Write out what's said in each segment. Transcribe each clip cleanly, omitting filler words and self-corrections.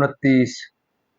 29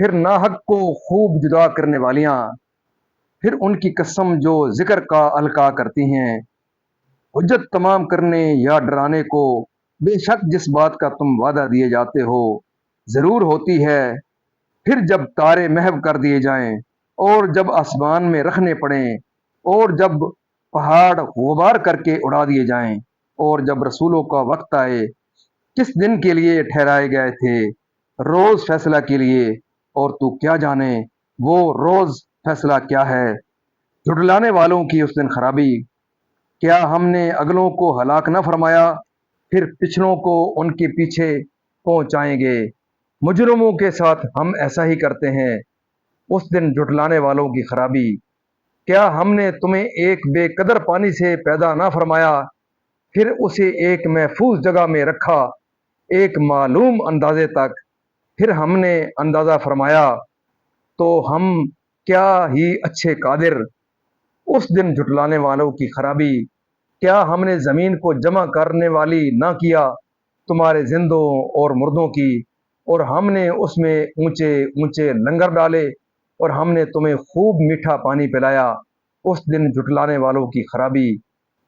پھر ناحق کو خوب جدا کرنے والیاں، پھر ان کی قسم جو ذکر کا القا کرتی ہیں، حجت تمام کرنے یا ڈرانے کو بے شک جس بات کا تم وعدہ دیے جاتے ہو ضرور ہوتی ہے۔ پھر جب تارے محو کر دیے جائیں اور جب آسمان میں رکھنے پڑیں اور جب پہاڑ غبار کر کے اڑا دیے جائیں اور جب رسولوں کا وقت آئے کس دن کے لیے ٹھہرائے گئے تھے، روز فیصلہ کے لیے، اور تو کیا جانے وہ روز فیصلہ کیا ہے۔ جھٹلانے والوں کی اس دن خرابی، کیا ہم نے اگلوں کو ہلاک نہ فرمایا، پھر پچھلوں کو ان کے پیچھے پہنچائیں گے۔ مجرموں کے ساتھ ہم ایسا ہی کرتے ہیں۔ اس دن جھٹلانے والوں کی خرابی، کیا ہم نے تمہیں ایک بے قدر پانی سے پیدا نہ فرمایا، پھر اسے ایک محفوظ جگہ میں رکھا ایک معلوم اندازے تک، پھر ہم نے اندازہ فرمایا تو ہم کیا ہی اچھے قادر۔ اس دن جھٹلانے والوں کی خرابی، کیا ہم نے زمین کو جمع کرنے والی نہ کیا تمہارے زندوں اور مردوں کی، اور ہم نے اس میں اونچے اونچے لنگر ڈالے اور ہم نے تمہیں خوب میٹھا پانی پلایا۔ اس دن جھٹلانے والوں کی خرابی،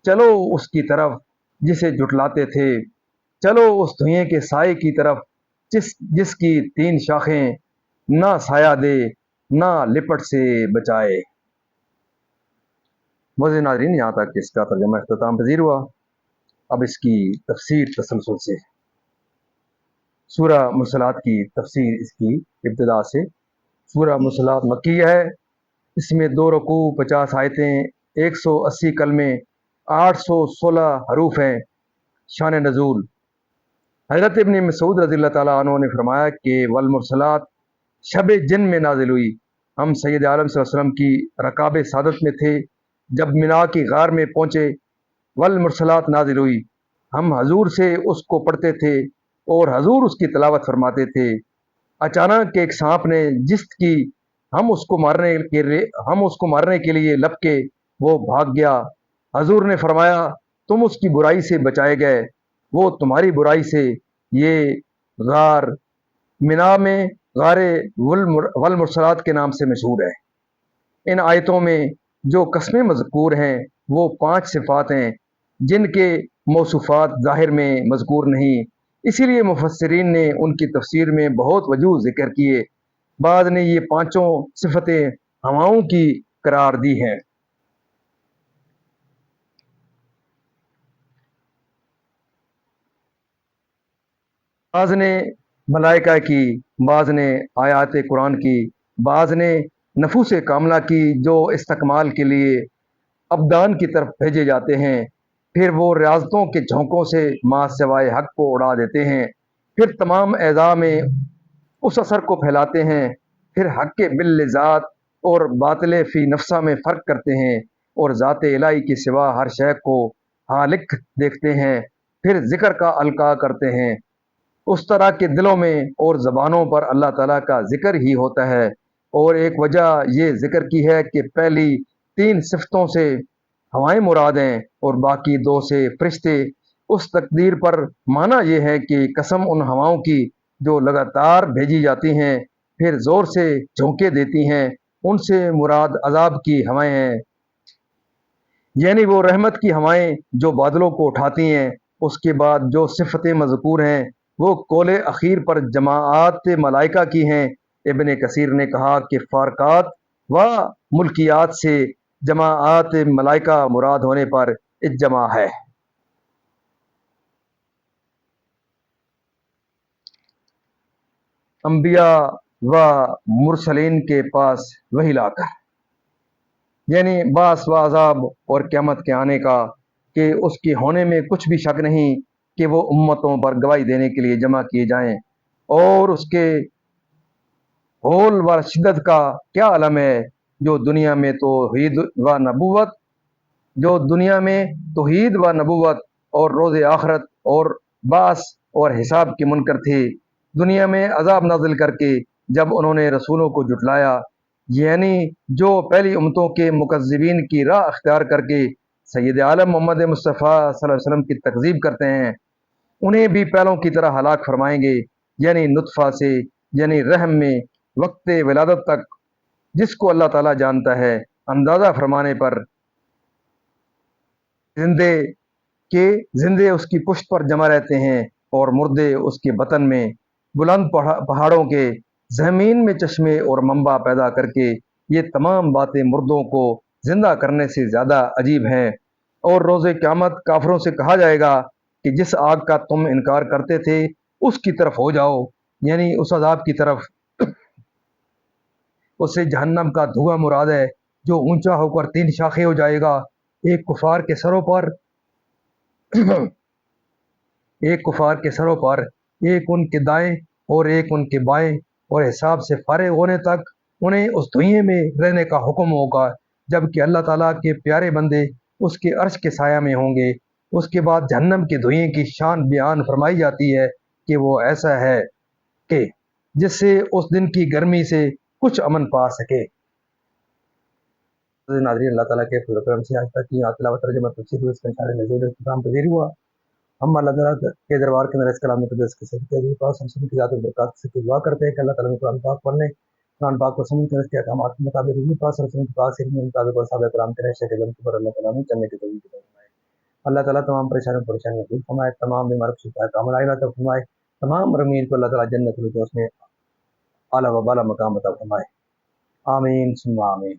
چلو اس کی طرف جسے جھٹلاتے تھے، چلو اس دھوئیں کے سائے کی طرف جس کی 3 شاخیں نہ سایہ دے نہ لپٹ سے بچائے۔ معزز ناظرین، یہاں تک اس کا ترجمہ اختتام پذیر ہوا۔ اب اس کی تفسیر تسلسل سے، سورہ مرسلات کی تفسیر اس کی ابتدا سے۔ سورہ مرسلات مکی ہے، اس میں 2 رکوع، 50 آیتیں، 180 کلمے، 816 حروف ہیں۔ شان نزول، حضرت ابن مسعود رضی اللہ تعالیٰ عنہ نے فرمایا کہ والمرسلات شب جن میں نازل ہوئی۔ ہم سید عالم صلی اللہ علیہ وسلم کی رکاب سعادت میں تھے، جب مینا کی غار میں پہنچے والمرسلات نازل ہوئی۔ ہم حضور سے اس کو پڑھتے تھے اور حضور اس کی تلاوت فرماتے تھے۔ اچانک ایک سانپ نے جست کی، ہم اس کو مارنے کے لیے لپکے، وہ بھاگ گیا۔ حضور نے فرمایا تم اس کی برائی سے بچائے گئے، وہ تمہاری برائی سے۔ یہ غار مینا میں غار والمرسلات کے نام سے مشہور ہے۔ ان آیتوں میں جو قسمیں مذکور ہیں وہ 5 صفات ہیں جن کے موصوفات ظاہر میں مذکور نہیں، اسی لیے مفسرین نے ان کی تفسیر میں بہت وجوہ ذکر کیے۔ بعض نے یہ 5 صفتیں ہواؤں کی قرار دی ہیں۔ بعض نے ملائکہ کی، بعض نے آیات قرآن کی، بعض نے نفوس کاملہ کی جو استکمال کے لیے ابدان کی طرف بھیجے جاتے ہیں، پھر وہ ریاضتوں کے جھونکوں سے ما سوائے حق کو اڑا دیتے ہیں، پھر تمام اعضاء میں اس اثر کو پھیلاتے ہیں، پھر حق کے بالذات اور باطل فی نفسہ میں فرق کرتے ہیں، اور ذات الہی کے سوا ہر شے کو حالق دیکھتے ہیں، پھر ذکر کا القاء کرتے ہیں۔ اس طرح کے دلوں میں اور زبانوں پر اللہ تعالیٰ کا ذکر ہی ہوتا ہے، اور ایک وجہ یہ ذکر کی ہے کہ پہلی 3 صفتوں سے ہوائیں مراد ہیں اور باقی 2 سے فرشتے۔ اس تقدیر پر معنی یہ ہے کہ قسم ان ہواؤں کی جو لگاتار بھیجی جاتی ہیں پھر زور سے جھونکے دیتی ہیں، ان سے مراد عذاب کی ہوائیں ہیں، یعنی وہ رحمت کی ہوائیں جو بادلوں کو اٹھاتی ہیں۔ اس کے بعد جو صفتیں مذکور ہیں وہ قول اخیر پر جماعات ملائکہ کی ہیں۔ ابن کثیر نے کہا کہ فارقات و ملکیات سے جماعات ملائکہ مراد ہونے پر اجماع ہے۔ انبیاء و مرسلین کے پاس وحی لا کر، یعنی باس و عذاب اور قیامت کے آنے کا، کہ اس کے ہونے میں کچھ بھی شک نہیں کہ وہ امتوں پر گواہی دینے کے لیے جمع کیے جائیں، اور اس کے ہول و شدت کا کیا علم ہے جو دنیا میں توحید و نبوت اور روز آخرت اور باس اور حساب کے منکر تھے، دنیا میں عذاب نازل کر کے جب انہوں نے رسولوں کو جھٹلایا، یعنی جو پہلی امتوں کے مکذبین کی راہ اختیار کر کے سید عالم محمد مصطفیٰ صلی اللہ علیہ وسلم کی تکذیب کرتے ہیں، انہیں بھی پہلوں کی طرح ہلاک فرمائیں گے، یعنی نطفہ سے، یعنی رحم میں وقت ولادت تک جس کو اللہ تعالیٰ جانتا ہے، اندازہ فرمانے پر زندے کے زندے اس کی پشت پر جمع رہتے ہیں اور مردے اس کے بطن میں۔ بلند پہاڑوں کے زمین میں چشمے اور منبع پیدا کر کے یہ تمام باتیں مردوں کو زندہ کرنے سے زیادہ عجیب ہیں۔ اور روز قیامت کافروں سے کہا جائے گا کہ جس آگ کا تم انکار کرتے تھے اس کی طرف ہو جاؤ، یعنی اس عذاب کی طرف۔ اس سے جہنم کا دھواں مراد ہے جو اونچا ہو کر 3 شاخیں ہو جائے گا، ایک کفار کے سروں پر ایک کفار کے سروں پر، ایک ان کے دائیں اور ایک ان کے بائیں، اور حساب سے فارغ ہونے تک انہیں اس دھوئیں میں رہنے کا حکم ہوگا، جبکہ اللہ تعالیٰ کے پیارے بندے اس کے عرش کے سایہ میں ہوں گے۔ اس کے بعد جہنم کے دھوئیں کی شان بیان فرمائی جاتی ہے کہ وہ ایسا ہے کہ جس سے اس دن کی گرمی سے کچھ امن پا سکے۔ ناظرین، اللہ تعالیٰ کے فضل و کرم سے آج تک کی تلاوت ترجمہ تفسیر اس کا اشارے نزول اختتام پذیر ہوا۔ ہم اللہ تعالیٰ کے دربار کے اندر اس کلام مقدس کے صدقے حضور پاک صلی اللہ علیہ وسلم کی ذات و برکات سے دعا کرتے ہیں کہ اللہ تعالیٰ نے قرآن پاک پڑھنے، قرآن پاک کو سمجھ کر اس کے احکامات کے مطابق حضور پاک صلی اللہ علیہ وسلم کی پاک سیرت کے مطابق اور صحابہ کرام کے نقشے قدم پر اللہ تعالیٰ نے چلنے کی توفیق عطا فرمائے۔ اللہ تعالیٰ تمام پریشانیوں دور فرمائے، تمام بیماروں کو شفا کامل عطا فرمائے، تمام مرمین کو اللہ تعالیٰ جنت الفردوس میں اعلیٰ و بالا مقام عطا فرمائے۔ آمین ثم آمین۔